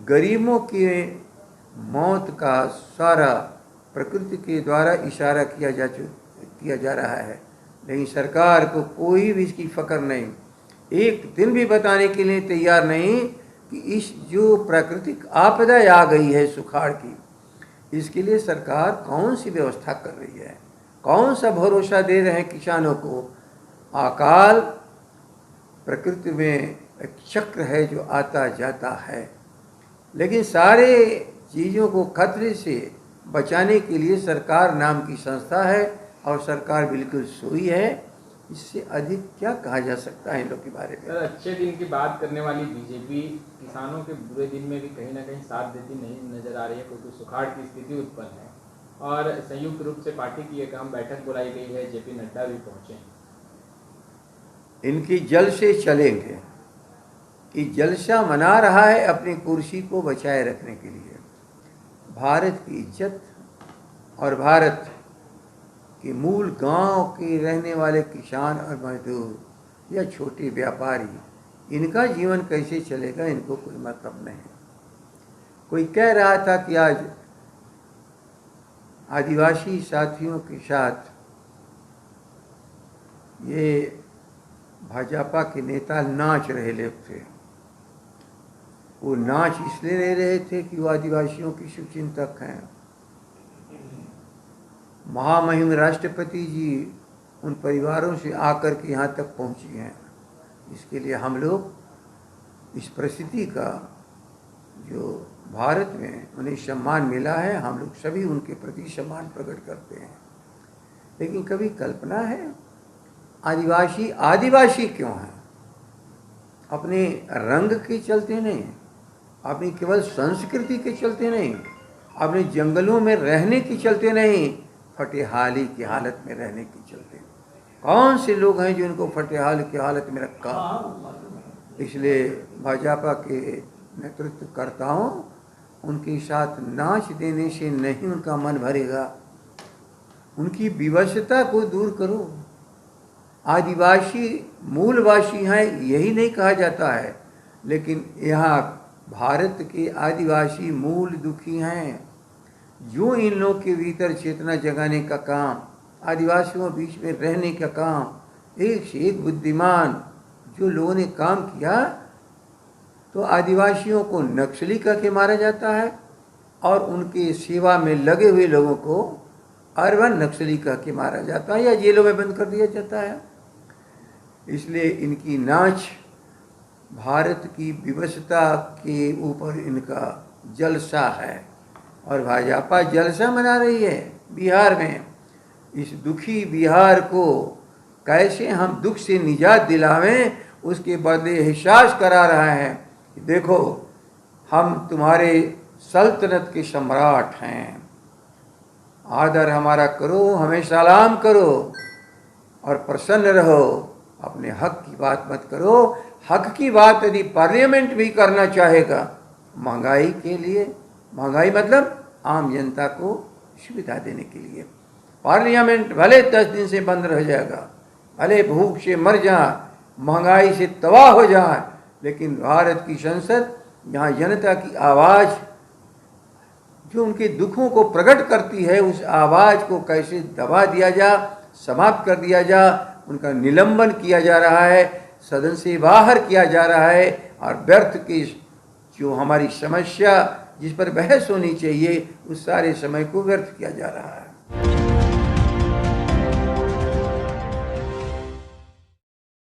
गरीबों की मौत का सारा प्रकृति के द्वारा इशारा किया जा रहा है, लेकिन सरकार को कोई भी इसकी फ़िक्र नहीं, एक दिन भी बताने के लिए तैयार नहीं कि इस जो प्राकृतिक आपदा आ गई है सुखाड़ की, इसके लिए सरकार कौन सी व्यवस्था कर रही है, कौन सा भरोसा दे रहे हैं किसानों को। अकाल प्रकृति में एक चक्र है जो आता जाता है, लेकिन सारे चीज़ों को खतरे से बचाने के लिए सरकार नाम की संस्था है और सरकार बिल्कुल सोई है। इससे अधिक क्या कहा जा सकता है इन लोग के बारे में। सर, अच्छे दिन की बात करने वाली बीजेपी किसानों के बुरे दिन में भी कहीं ना कहीं साथ देती नहीं नजर आ रही है, क्योंकि सुखाड़ की स्थिति उत्पन्न है और संयुक्त रूप से पार्टी की एक अहम बैठक बुलाई गई है, जेपी नड्डा भी पहुंचे। इनकी जल से चलेंगे कि जलसा मना रहा है अपनी कुर्सी को बचाए रखने के लिए। भारत की इज्जत और भारत कि मूल गांव के रहने वाले किसान और मजदूर या छोटे व्यापारी, इनका जीवन कैसे चलेगा इनको कोई मतलब नहीं। कोई कह रहा था कि आज आदिवासी साथियों के साथ ये भाजपा के नेता नाच रहे लोग थे। वो नाच इसलिए ले रहे थे कि वो आदिवासियों के शुभचिंतक हैं। महामहिम राष्ट्रपति जी उन परिवारों से आकर के यहाँ तक पहुँची हैं। इसके लिए हम लोग इस परिस्थिति का जो भारत में उन्हें सम्मान मिला है, हम लोग सभी उनके प्रति सम्मान प्रकट करते हैं। लेकिन कभी कल्पना है आदिवासी आदिवासी क्यों हैं? अपने रंग के चलते नहीं, अपनी केवल संस्कृति के चलते नहीं, अपने जंगलों में रहने के चलते नहीं, फटेहाली की हालत में रहने के चलते। कौन से लोग हैं जो इनको फटेहाल की हालत में रखा? इसलिए भाजपा के नेतृत्वकर्ताओं उनके साथ नाच देने से नहीं उनका मन भरेगा। उनकी विवशता को दूर करो। आदिवासी मूलवासी हैं यही नहीं कहा जाता है, लेकिन यहाँ भारत के आदिवासी मूल दुखी हैं। जो इन लोग के भीतर चेतना जगाने का काम, आदिवासियों बीच में रहने का काम, एक से एक बुद्धिमान जो लोगों ने काम किया, तो आदिवासियों को नक्सली कह के मारा जाता है और उनके सेवा में लगे हुए लोगों को अर्बन नक्सली कह के मारा जाता है या जेलों में बंद कर दिया जाता है। इसलिए इनकी नाच भारत की विवशता के ऊपर इनका जलसा है और भाजपा जलसा मना रही है बिहार में। इस दुखी बिहार को कैसे हम दुख से निजात दिलावें, उसके बदले एहसास करा रहा है कि देखो हम तुम्हारे सल्तनत के सम्राट हैं, आदर हमारा करो, हमें सलाम करो और प्रसन्न रहो। अपने हक की बात मत करो। हक की बात यदि पार्लियामेंट भी करना चाहेगा महंगाई के लिए, महंगाई मतलब आम जनता को सुविधा देने के लिए, पार्लियामेंट भले 10 दिन से बंद रह जाएगा, भले भूख से मर जाए, महंगाई से तबाह हो जाए, लेकिन भारत की संसद यहाँ जनता की आवाज़ जो उनके दुखों को प्रकट करती है, उस आवाज़ को कैसे दबा दिया जा, समाप्त कर दिया जा, उनका निलंबन किया जा रहा है, सदन से बाहर किया जा रहा है और व्यर्थ की जो हमारी समस्या जिस पर बहस होनी चाहिए उस सारे समय को व्यर्थ किया जा रहा है।